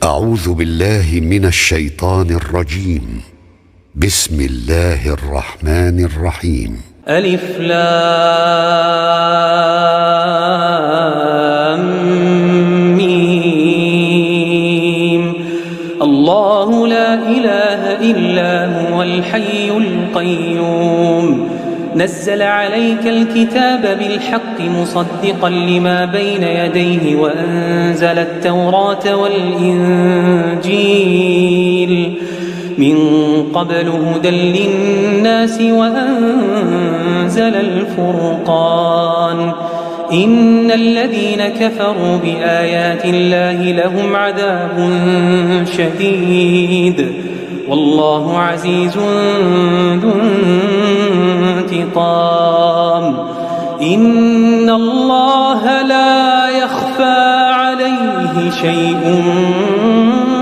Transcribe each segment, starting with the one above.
أعوذ بالله من الشيطان الرجيم. بسم الله الرحمن الرحيم. ألف لام ميم. الله لا إله إلا هو الحي القيوم نزل عليك الكتاب بالحق مصدقا لما بين يديه وأنزل التوراة والإنجيل من قبل هدى للناس وأنزل الفرقان إن الذين كفروا بآيات الله لهم عذاب شديد والله عزيز ذو انتقام. إن الله لا يخفى عليه شيء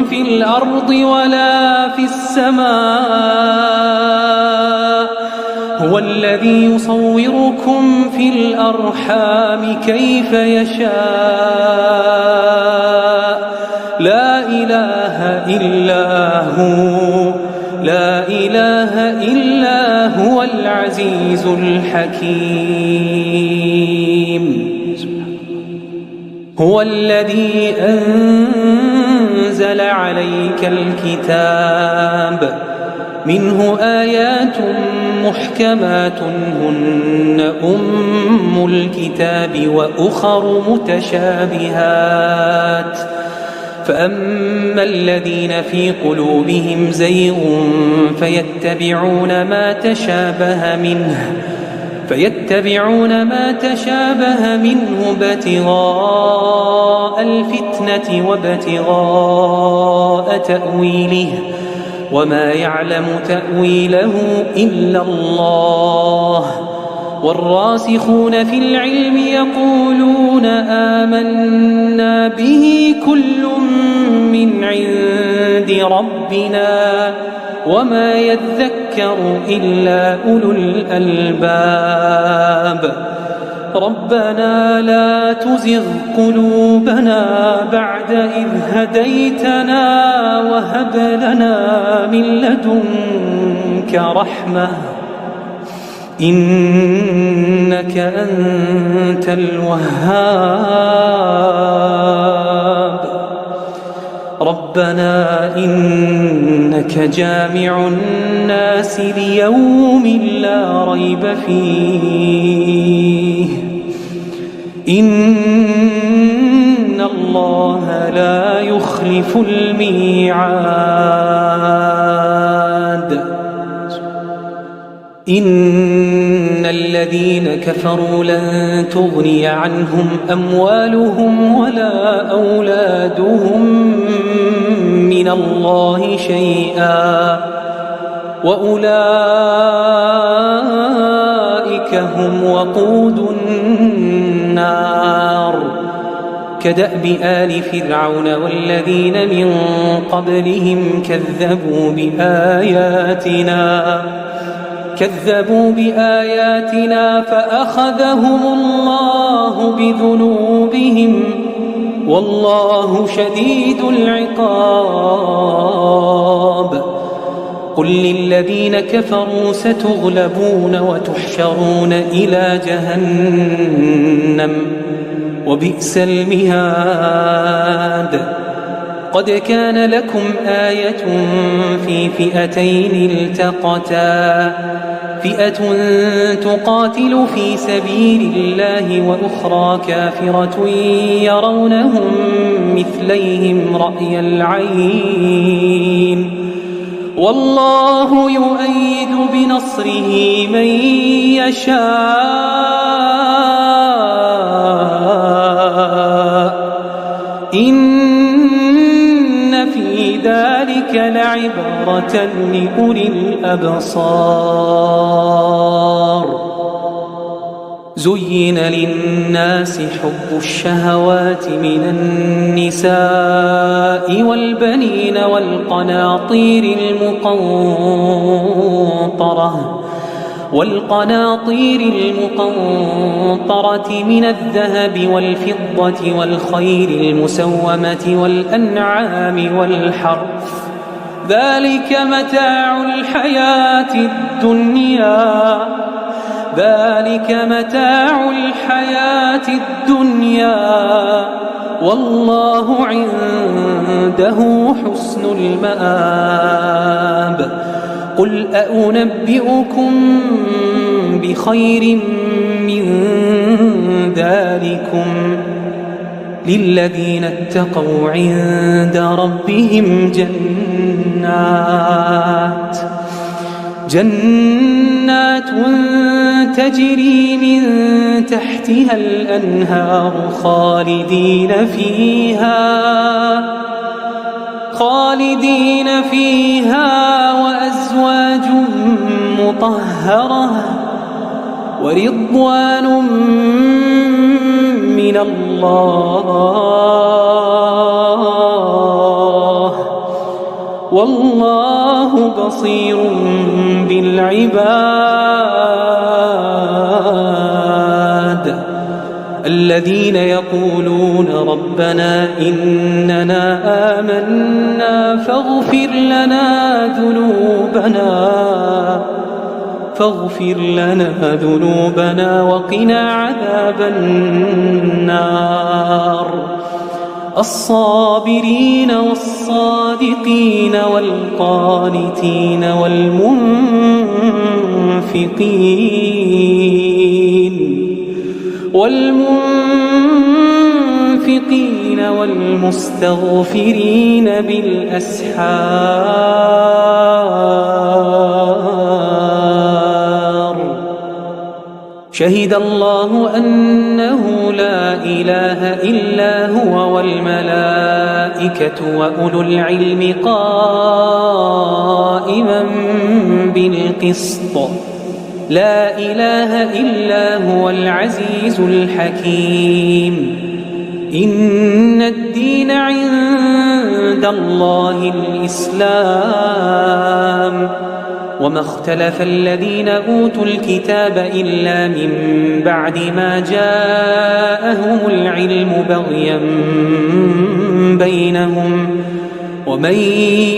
في الأرض ولا في السماء هو الذي يصوركم في الأرحام كيف يشاء لا إله إلا هو العزيز الحكيم. هو الذي أنزل عليك الكتاب منه آيات محكمات هن أم الكتاب وأخر متشابهات فأما الذين في قلوبهم زيغ فيتبعون ما تشابه منه ابتغاء الفتنة وابتغاء تأويله وما يعلم تأويله إلا الله والراسخون في العلم يقولون آمنا به كل من عند ربنا وما يذكر إلا أولو الألباب. ربنا لا تزغ قلوبنا بعد إذ هديتنا وهب لنا من لدنك رحمة إنك أنت الوهاب. ربنا إنك جامع الناس ليوم لا ريب فيه إن الله لا يخلف الميعاد. إن الذين كفروا لن تغني عنهم أموالهم ولا أولادهم من الله شيئا وأولئك هم وقود النار كدأب آل فرعون والذين من قبلهم كذبوا بآياتنا فأخذهم الله بذنوبهم والله شديد العقاب. قل للذين كفروا ستغلبون وتحشرون إلى جهنم وبئس المهاد. قد كان لكم آية في فئتين التقتا فئة تقاتل في سبيل الله وأخرى كافرة يرونهم مثليهم رأي العين والله يؤيد بنصره من يشاء إن في ذلك لعبرة لأولي الأبصار. زين للناس حب الشهوات من النساء والبنين والقناطير المقنطرة والقناطير المقنطرة من الذهب والفضة والخيل المسومة والأنعام والحرث ذلك متاع الحياة الدنيا والله عنده حسن المآب قل أنبئكم بخير من ذلكم للذين اتقوا عند ربهم جنات تجري من تحتها الأنهار خالدين فيها وأزواج مطهرة ورضوان من الله والله بصير بالعباد الذين يقولون ربنا إننا آمنا فاغفر لنا ذنوبنا وقنا عذاب النار الصابرين والصادقين والقانتين والمنفقين والمستغفرين بالأسحار شهد الله أنه لا إله إلا هو والملائكة وأولو العلم قائما بالقسط لا إله إلا هو العزيز الحكيم إن الدين عند الله الإسلام وما اختلف الذين أوتوا الكتاب إلا من بعد ما جاءهم العلم بغيا بينهم ومن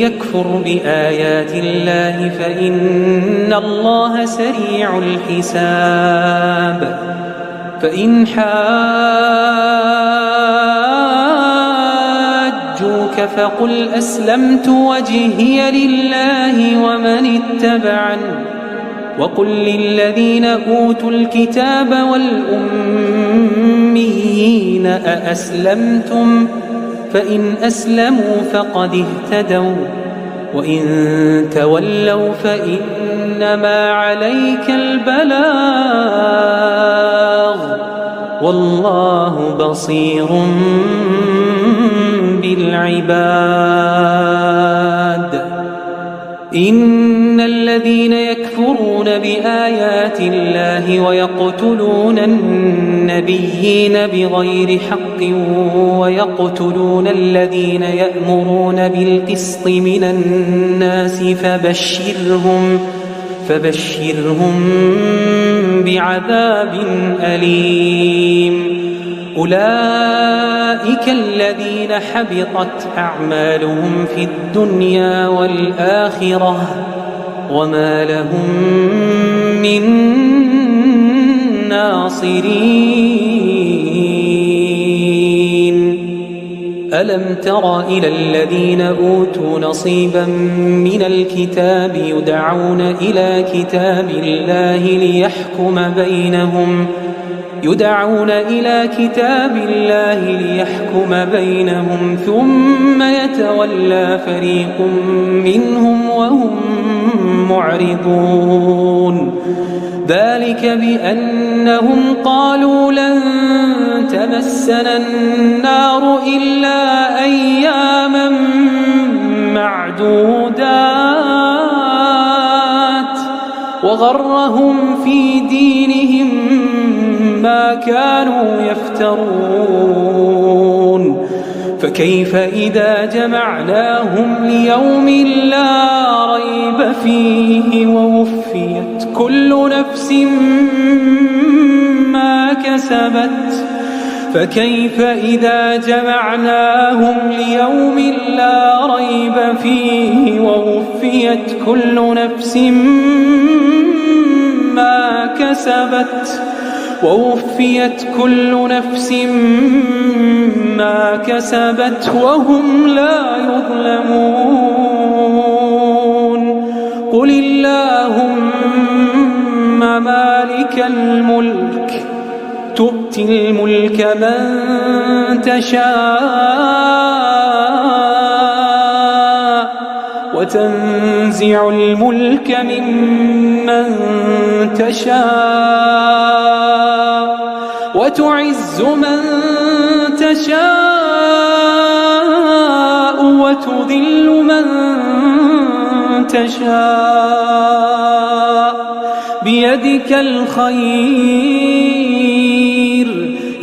يكفر بآيات الله فإن الله سريع الحساب فإن حاجوك فقل أسلمت وجهي لله ومن اتبعني وقل للذين أوتوا الكتاب والأميين أأسلمتم فإن أسلموا فقد اهتدوا وإن تولوا فإنما عليك البلاغ والله بصير بالعباد إن الذين يكفرون بآيات الله ويقتلون النبيين بغير حق ويقتلون الذين يأمرون بالقسط من الناس فبشرهم بعذاب أليم أولئك الذين حبطت أعمالهم في الدنيا والآخرة وما لهم من ناصرين ألم تر إلى الذين أوتوا نصيبا من الكتاب يدعون إلى كتاب الله ليحكم بينهم ثم يتولى فريق منهم وهم معرضون ذلك بأنهم قالوا لن تمسنا النار إلا أياما معدودات وغرهم في دينهم ما كانوا يفترون فكيف إذا جمعناهم ليوم لا ريب فيه ووفيت كل نفس ما كسبت فكيف إذا جمعناهم ليوم لا ريب فيه ووفيت كل نفس ما كسبت وهم لا يظلمون قل اللهم مالك الملك تؤتي الملك من تشاء وتنزع الملك ممن تشاء وتعز من تشاء وتذل من تشاء بيدك الخير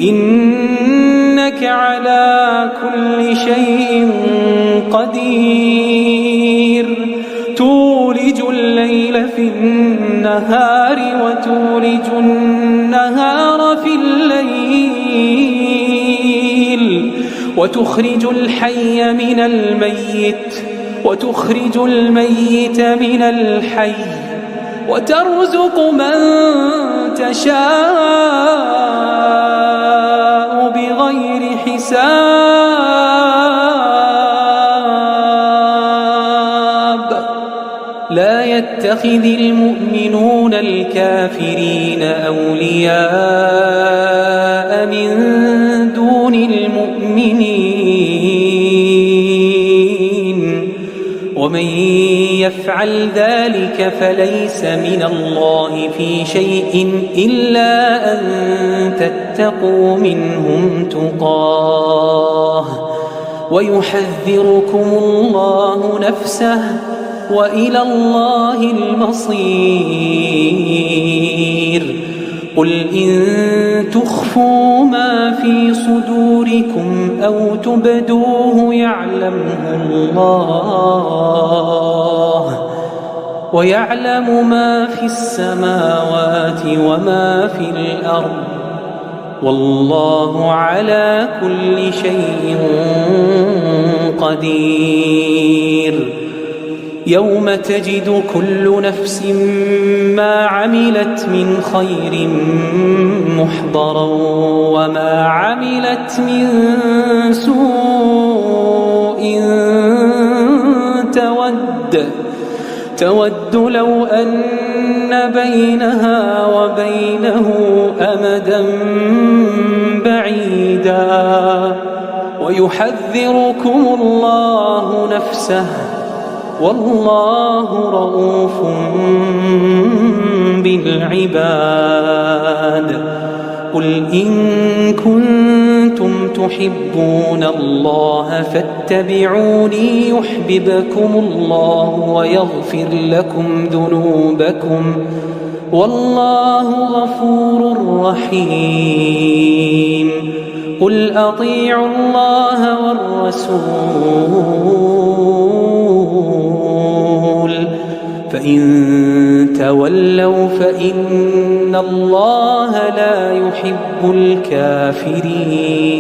إنك على كل شيء قدير تولج الليل في النهار وتولج النهار في الليل وتخرج الحي من الميت وتخرج الميت من الحي وترزق من تشاء بغير حساب لا يتخذ المؤمنون الكافرين أولياء من دون المؤمنين ومن يفعل ذلك فليس من الله في شيء إلا أن تتقوا منهم تقاه ويحذركم الله نفسه وإلى الله المصير قل إن تخفوا ما في صدوركم أو تبدوه يعلمه الله ويعلم ما في السماوات وما في الأرض والله على كل شيء قدير يوم تجد كل نفس ما عملت من خير محضرا وما عملت من سوء تود لو أن بينها وبينه أمدا بعيدا ويحذركم الله نفسه والله رؤوف بالعباد قل إن كنتم تحبون الله فاتبعوني يحببكم الله ويغفر لكم ذنوبكم والله غفور رحيم قل أطيعوا الله والرسول فإن تولوا فإن الله لا يحب الكافرين